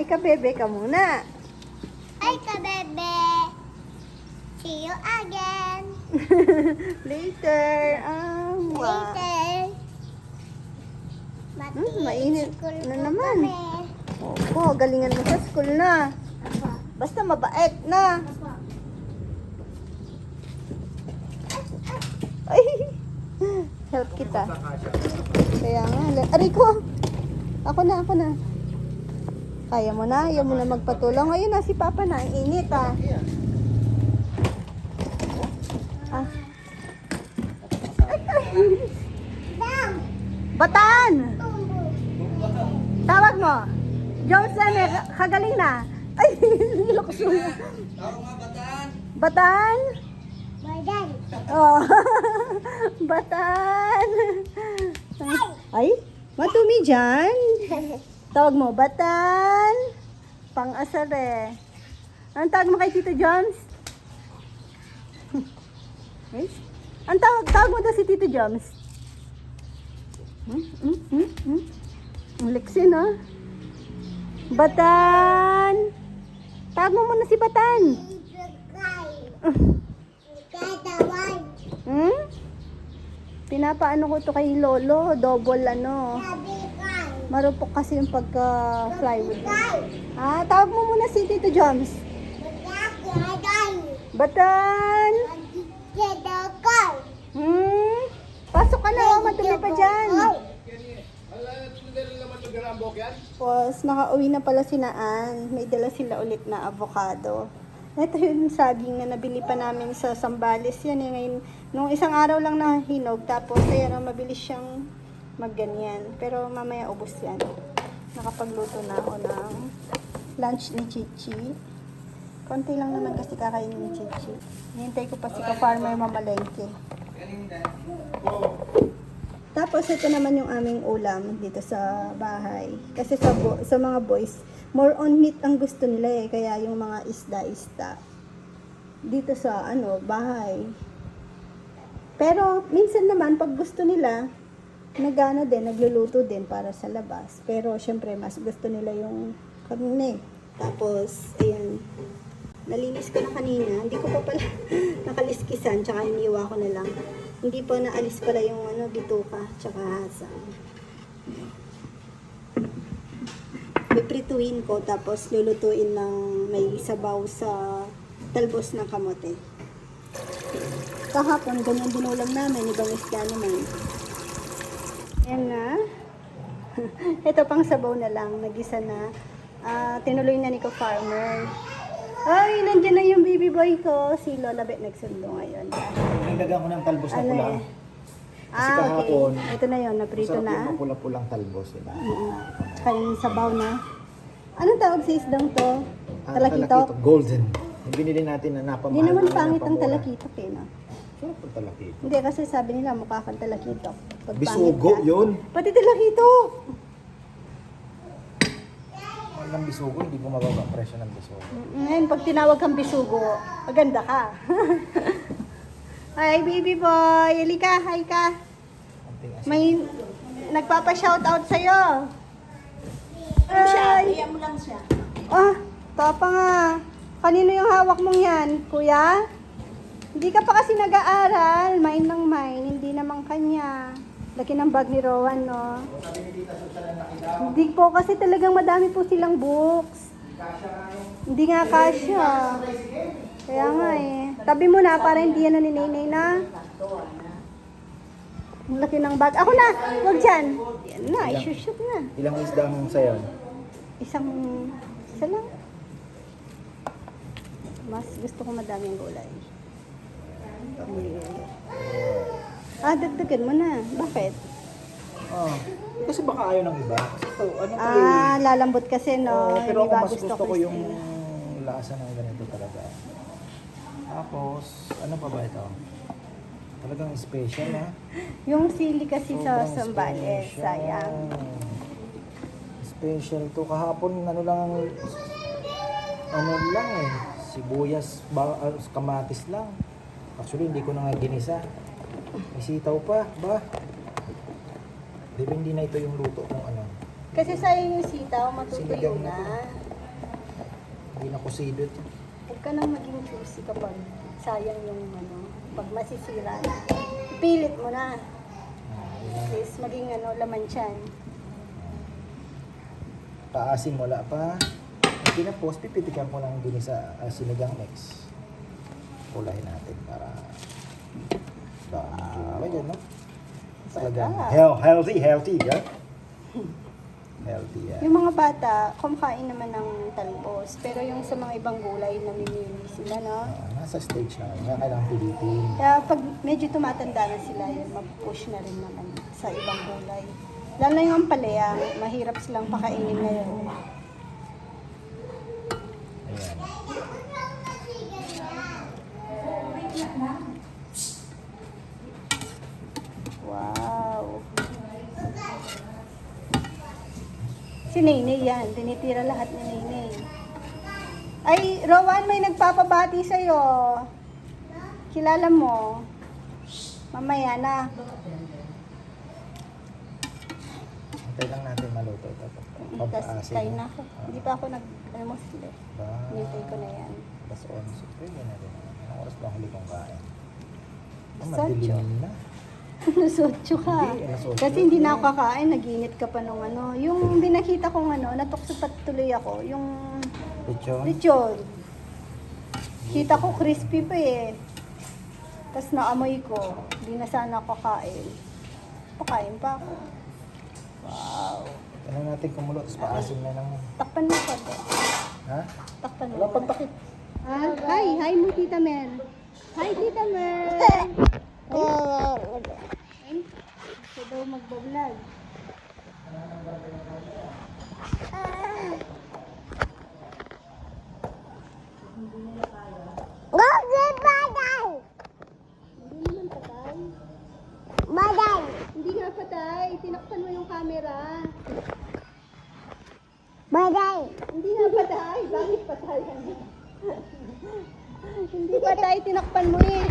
ka, bebe ka muna. Ay, kabebe. See you again. Later. Later. Mainit School na ko naman. kami. Opo, galingan mo sa school na. Apa. Basta mabait na. Apa. Ay, help kita. Kaya nga, aray ko. Ako na. Kaya mo na, ayaw mo na magpatulong. Ayun na, si Papa na, ang init ah. Ah. Dam. Batan! Tumbo. Tawag mo. Jones na, kagaling na. Ay, niloks mo. Batan? Badan. Oh. Batan. Ay, matumi dyan. Tawag mo, Batan. Pang-asare. Anong tawag mo kay Tito Jones? Ay, ang tawag mo daw si Tito Jones? Ang liksi, no? Batan. Tawag mo muna si Batan. Katawan. Hmm? Pinapaano ko to kay Lolo, double ano. Kabikay. Marupok kasi yung pagka-flywood. Tawag mo muna si Tito Jones. Kaday. Batan! Kedokol. Pasok ka na, madumi pa dyan. Tapos, nakauwi na pala si Naan. May dala sila ulit na avocado. Ito yung saging na nabili pa namin sa Sambales. Yan eh, ngayon, nung isang araw lang na hinog. Tapos, kaya na mabilis siyang magganyan. Pero mamaya ubos yan. Nakapagluto na ako ng lunch ni Chichi. Konti lang naman kasi kakainin ni Chichi. Hintay ko pa si ka-farmer mamalengke. Tapos, ito naman yung aming ulam dito sa bahay. Kasi sa mga boys, more on meat ang gusto nila eh. Kaya yung mga isda-isda dito sa bahay. Pero, minsan naman, pag gusto nila, nagluluto din para sa labas. Pero, syempre, mas gusto nila yung karne. Tapos, ayan, nalinis ko na kanina. Hindi ko pa pala nakaliskisan, tsaka iniwa ko na lang. Hindi pa naalis pala yung bituka, tsaka hasang. Piprituin ko, tapos lulutuin ng may sabaw sa talbos ng kamote. Kahapon, ganyan dinulam namin, ibang isda naman. Ayan na. Ito pang sabaw na lang, nagisa na. Tinuloy na ni Farmer. Ay, nandiyan na yung baby boy ko. Si Lola Bet nagsundo ngayon. Nagdagan ko ng talbos na pula. Eh? Kasi kahapon, okay. Ito na yun, naprito masarap na. yung mapula-pulang talbos. Diba? Kayong sabaw na. Anong tawag sa isdang to? Talakitok? Golden. Yung binili natin na napamahal. Hindi naman na pangit ang napamura. talakitok eh, no? Sarap ang talakitok. Hindi, kasi sabi nila mukha kang talakitok. Pag Bisugo pangit ka. yun. Pati talakitok! Ng bisugo, hindi ko mababa ang presyo ng bisugo. Ngayon, pag tinawag kang bisugo, maganda ka. Hi, baby boy! Halika, hi ka! Konting asin. May nagpapa-shoutout sa'yo. Ay! mo lang siya. Tapa nga. Kanino yung hawak mong yan, kuya? Hindi ka pa kasi nag-aaral. Mine ng mine, hindi naman kanya. Laki ng bag ni Rowan, no? Hindi po kasi talagang madami po silang books. Hindi nga kasya. Kaya nga eh. Tabi mo na para hindi yan naninay na. Ang laki ng bag. Ako na! Huwag dyan. Yan na, isushoot na. Ilang isda ang sayo? Isa lang. Mas gusto ko madaming gulay. Dagdagan mo na. Bakit? Kasi baka ayaw ng iba. Kasi ito, ano to eh. Lalambot kasi, no? Pero Hindi ako ba mas gusto ko crispy? yung lasa ng ganito talaga. Tapos, ano pa ba ito? Talagang special ha. Yung sili kasi sa Sobrang Sambales, special. sayang. Special to. Kahapon, ano lang eh. Sibuyas, kamatis lang. Actually, hindi ko na nga ginisa. May sitaw pa, ba? Di ba hindi na ito yung luto kung ano? Kasi sayang yung sitaw, matutuyo Sinigang na na. Hindi na kusido ito. Huwag ka nang maging choosy kapag sayang yung pag masisira na. Pilit mo na. Yun lang. Please, maging laman tiyan. Paasin wala pa. Hindi na post, pipitikan ko lang din sa sinigang mix. Kulahin natin para medyo no? Talagang healthy yan. Healthy yan. Yung mga bata, kumakain naman ng talbos. Pero yung sa mga ibang gulay, namimili sila, no? Nasa stage na kaya kailangan pilitin. Kaya pag medyo tumatanda na sila, yun, mag-push na rin naman sa ibang gulay. Lalo na yung ampalaya, mahirap silang pakainin na yun. Ayan. Wow! Si Nene yan, tinitira lahat ni Nene. Ay, Rowan, may nagpapabati sa'yo. Kilala mo? Mamaya na. Hintay lang natin maluto ito. Tapos Pagpaasin. kain na ako. Hindi pa ako nag-almusli. Ba? Nintay ko na yan. Alas 11. Pwede na rin. Anong oras ba huli kong kain? Alas 8. Madilim na. Nasotso ka. Hindi, alas 8. Kasi hindi na ako kakain, nag-init ka pa nung Yung hindi nakita kong natukso pa tuloy ako. Yung Lechon? lechon. Kita ko crispy pa eh. Tapos naamoy ko. Hindi na sana ako kakain. Pakain pa ako. Wow. Ano natin kumulo, tapos paasin na lang. Takpan mo pa to. Ha? Takpan mo. Wala pang takip. Hi mo Tita Mel. Hi Tita Mel. Siya daw magbablog. Hindi naman patay. Hindi nga patay. Tinakpan mo yung camera. Hindi nga patay. Bakit patay? Hindi patay. Tinakpan mo eh.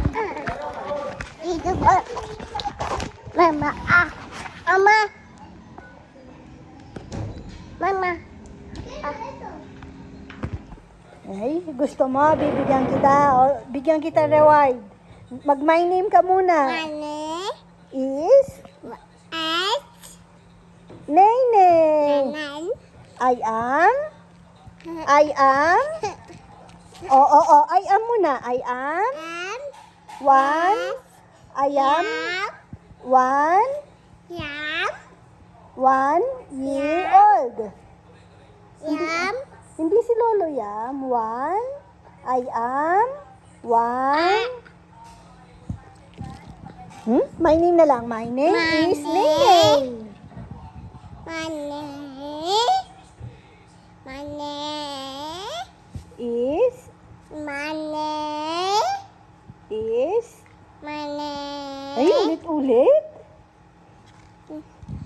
Ay, gusto mo, bibigyan kita. O, bigyan kita reward. Mag-my name ka muna. Is Nene. I am. I am muna. I am. One. I am. 1 year old. Hindi si Lolo Yam. 1. I am. 1. My name na lang. My name is Nene. Is. Ay, ulit-ulit.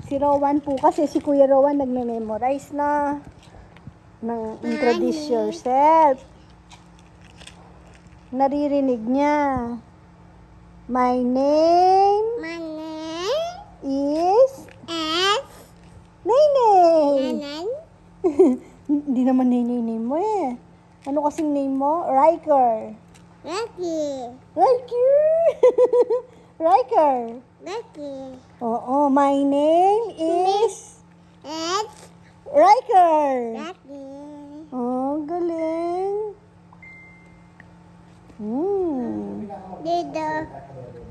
Si Rowan po kasi, si Kuya Rowan nagme-memorize na ng introduce yourself. Naririnig niya. My name is Nene. Hindi naman Nene name mo eh. Ano kasing name mo? Riker. Riker. Riker. Oo, my name is Riker. Oh, galing.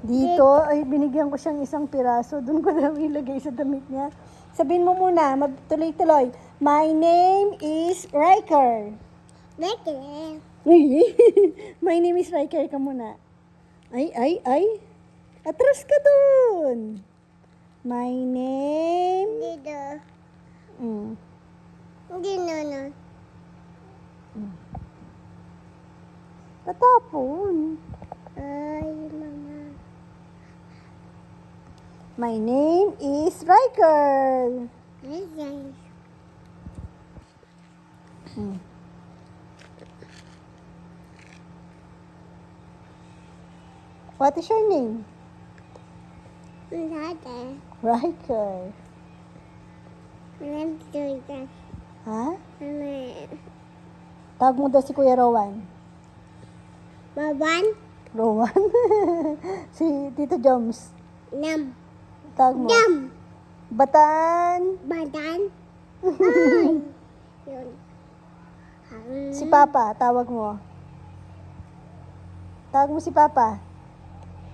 Dito, ay binigyan ko siyang isang piraso. Doon ko na ilagay sa damit niya. Sabihin mo muna, tuloy-tuloy. My name is Riker. My name is Riker ka muna. Ay. Atras ka dun. My name. Tatapon. My name is Riker. What is your name? Riker. Ha? Tawag mo daw si Kuya Rowan. Baban. Rowan? Si Tito Joms. Nam. Tawag mo. Nam. Batan. Badan. Ay. Yun. Si Papa, tawag mo. Tawag mo si Papa.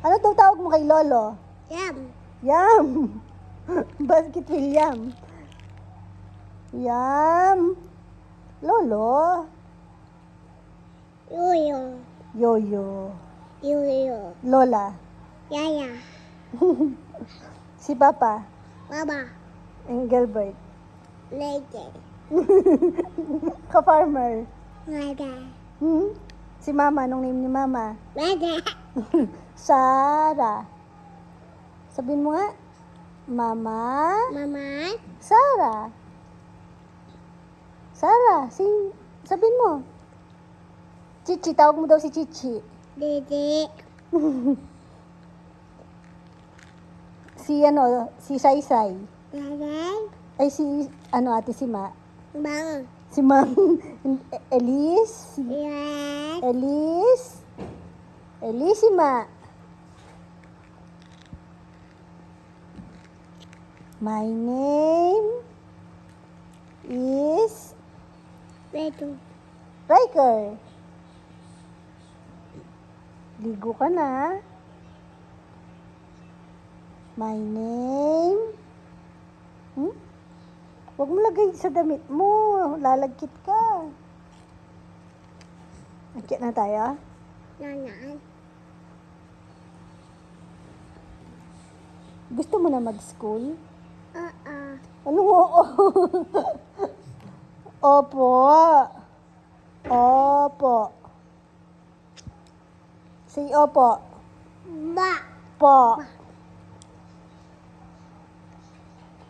Ano daw tawag mo kay Lolo? Yam. Yam. Bakit William? Yam. Lolo. Yoyo. Yoyo. Yoyo. Lola. Yaya. Si Papa. Baba. Engelbert. Lady. Ka-farmer. Mada. Hmm? Si Mama, anong name ni Mama? Mada. Sarah. Sabihin mo nga. Mama. Mama. Sarah. Sarah. Sabihin mo. Chichi. Tawag mo daw si Chichi. Dede. Si Saysay. Dede. Ay, ate si Ma. Bang. Si Mang. Elise. Yes. Elise. Elisima. My name is Beto. Riker. Ligo ka na. My name. Huwag mo lagay sa damit mo. Lalagkit ka. Akit na tayo. Nanaan. Gusto mo na mag-school? Anong oo? Opo. Opo. Say opo. Ba. Po.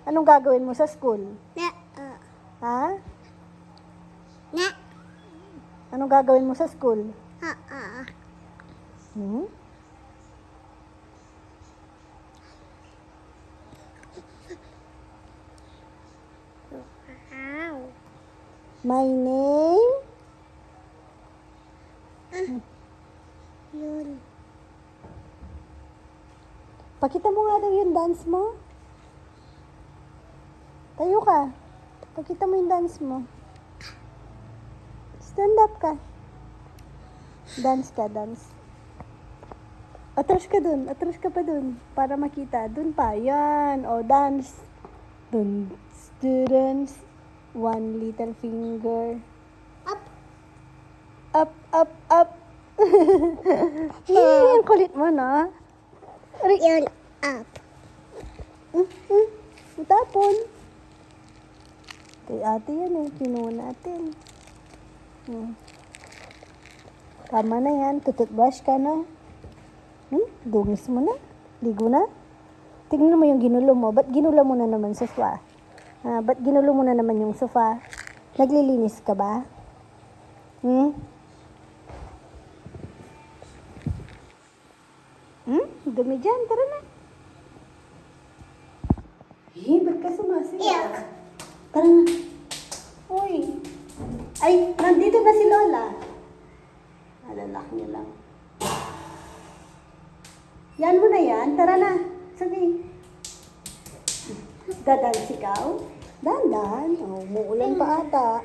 Anong gagawin mo sa school? Na. Ha? Na. Anong gagawin mo sa school? Ah. Hmm? Ow. My name? Yun. Pakita mo nga daw yung dance mo. Tayo ka. Pakita mo yung dance mo. Stand up ka. Dance ka, dance. Atras ka dun. Atras ka pa dun. Para makita. Dun pa. Yan. O, dance. Dun. Students. One little finger. Up. Up, up, up. Ang kulit mo, no? Aray. Yun. Up. Tapon. Kay ate yan eh. Pinuha natin. Tama na yan. Tututbrush ka na. Dungis mo na. Ligo na. Tingnan mo yung ginulo mo. Ba't ginulo mo na naman sofa? Ba't ginulo mo na naman yung sofa? Naglilinis ka ba? Dumi dyan. Tara na. Ba't ka sumasiya? Tara na. Uy. Ay, nandito na si Lola. Alalak niya lang. Yan mo na yan. Tara na. Sabi. Dadance ikaw? Dandan. Oh, umuulan pa ata.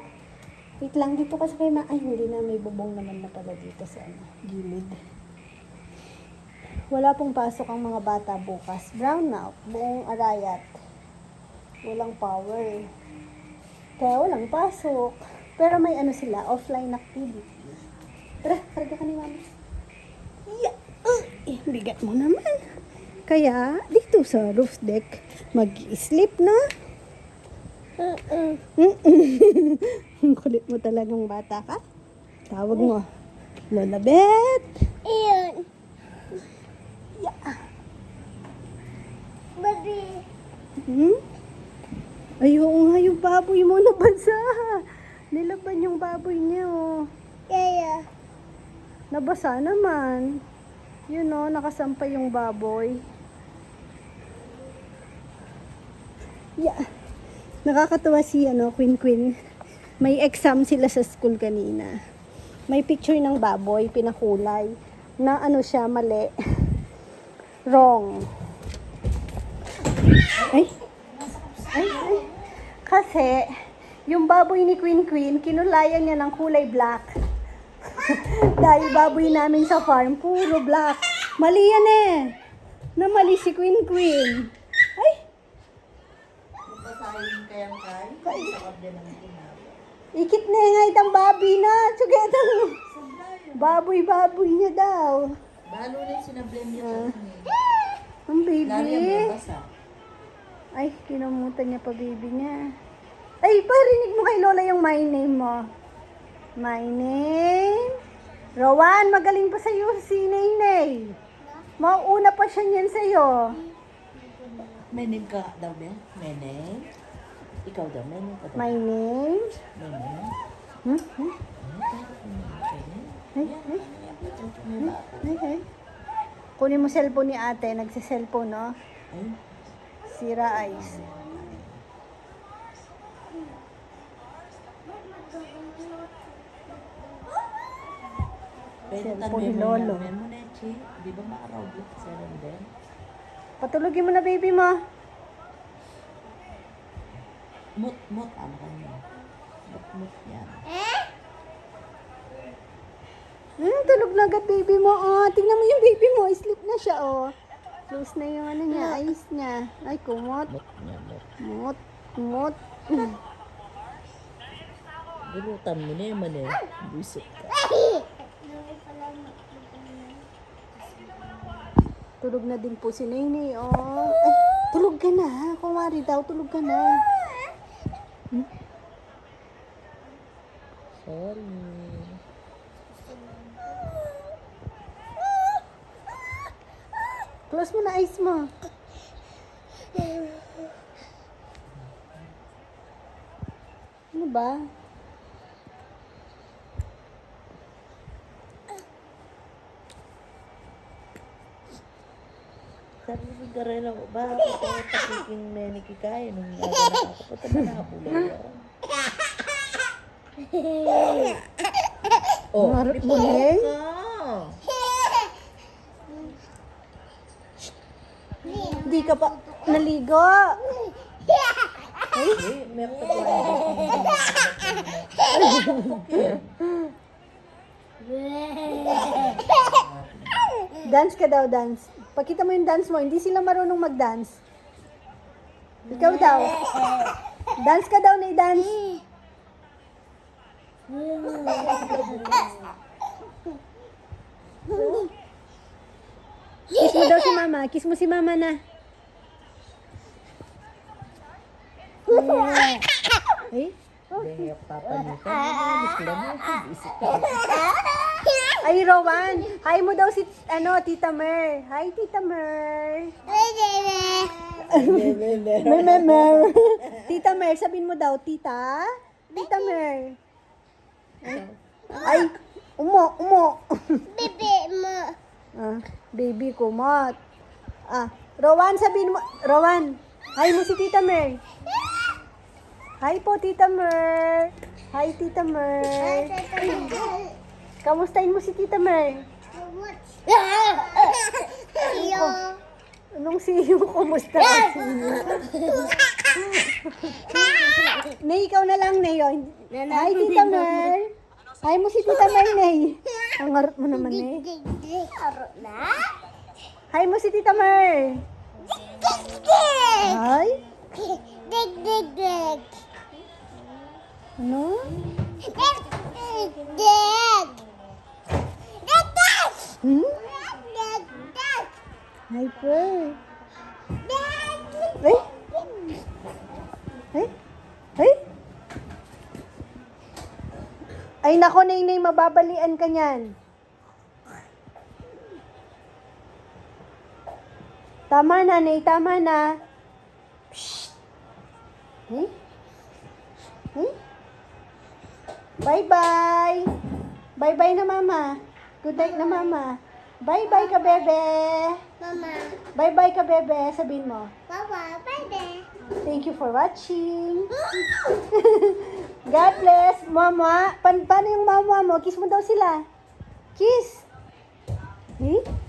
Wait lang, dito kasi kayo ay hindi na, may bubong naman na pala dito sa gilid. Wala pong pasok ang mga bata bukas. Brown out, buong arayat. Walang power. Kaya walang pasok. Pero may ano sila, offline activity. Tara, karga ka ni Mama. Yeah. Bigat mo naman. Kaya, dito sa roof deck, mag-sleep na. Ang kulit mo talagang bata ka. Tawag mo. Lola Bet. Yun. Yeah. Baby. Ay, oo nga yung baboy mo nabasa. Nilaban yung baboy niya, oh. Yaya. Nabasa naman. Yun, oh, nakasampay yung baboy. Yeah. Nakakatuwa si, Queen. May exam sila sa school kanina. May picture ng baboy, pinakulay. Na ano siya, mali. Wrong. Ay. Kasi, yung baboy ni Queen Queen, kinulayan niya ng kulay black. Dahil baboy namin sa farm, puro black. Mali yan eh. Namali si Queen Queen. Ay. Ikit na nga itang baboy na. Sugetang baboy-baboy niya daw. Balo rin sinablame niya. Ang baby. Larian may basa. Ay, kinamutan niya pa baby niya. Ay, parinig mo kay Lola yung my name mo. My name? Rowan, magaling pa sa'yo si Naynay. Mauna pa siya niyan sa'yo. May name ka daw, Ben? May name? Ikaw daw, may name ka daw. My name? May name? Hmm? Hmm? Ay, ay, ay, ay. Kunin mo cellphone ni ate. Nagsiselfone, no? Ay, Sira eyes. pwede Cellphone ni tanong Lolo. mo mo na, Chi. Di ba maaraw sa rin din? Patulogin mo na baby mo. Mut, ano ka niya? Mut yan. Tulog na agad baby mo. Oh, tingnan mo yung baby mo. Sleep na siya, oh. Close na yung ano niya, eyes niya. Ay, kumot. Mut niya, mut. Kumot. Bulutan mo na yaman eh. Buisit ka. Tulog na din po si Nainay, oh. Ay, tulog ka na, ha? Kumari daw, tulog ka na. Sorry. Close mo na eyes mo. Ano ba? Sabi ko garela ko, ba ako takiking menikikaya nung nakakapunta na nakapulay ako. Oh, Muli? Hindi ka pa naligo. Ay, meron pa Dance ka daw, dance. Pakita mo yung dance mo. Hindi sila marunong mag-dance. Ikaw daw. Dance ka daw na dance. Kiss mo daw si mama. Kiss mo si mama na. Ay? Dengok papa niyo ka. Gusto lang mo. Buisit ka. Ay, Rowan. Hi mo daw si, Tita Mer. Hi, Tita Mer. Mer. Tita Mer, sabihin mo daw, Tita? Tita Mer. Ay, umo. Bibi mo. Baby kumot. Rowan, sabihin mo, Rowan. Hi mo si Tita Mer. Hi po, Tita Mer. Hi, Tita Mer. Kamustahin mo si Tita Mer? Iyo. Anong siyo? Kumusta ka siyo? Nay, ikaw na lang, Nay. Oh. Hi, Tita Mer. Hi mo si Tita Mer, Nay. Ang harap mo naman, Nay. Aro na? Hi mo si Tita Mer. Hi? Dig. Ano? Hmm? Hyper. Ay? Ay? Ay? Ay nako, Nainay, mababalian ka niyan. Tama na, Nay, tama na. Psst. Ay? Ay? Bye-bye. Bye-bye na, Mama. Good night na, Mama. Bye-bye ka, bebe. Mama. Bye-bye ka, bebe. Sabihin mo. Bye-bye. Bye-bye. Thank you for watching. God bless, mama. Paano yung mama mo? Kiss mo daw sila. Kiss. Eh?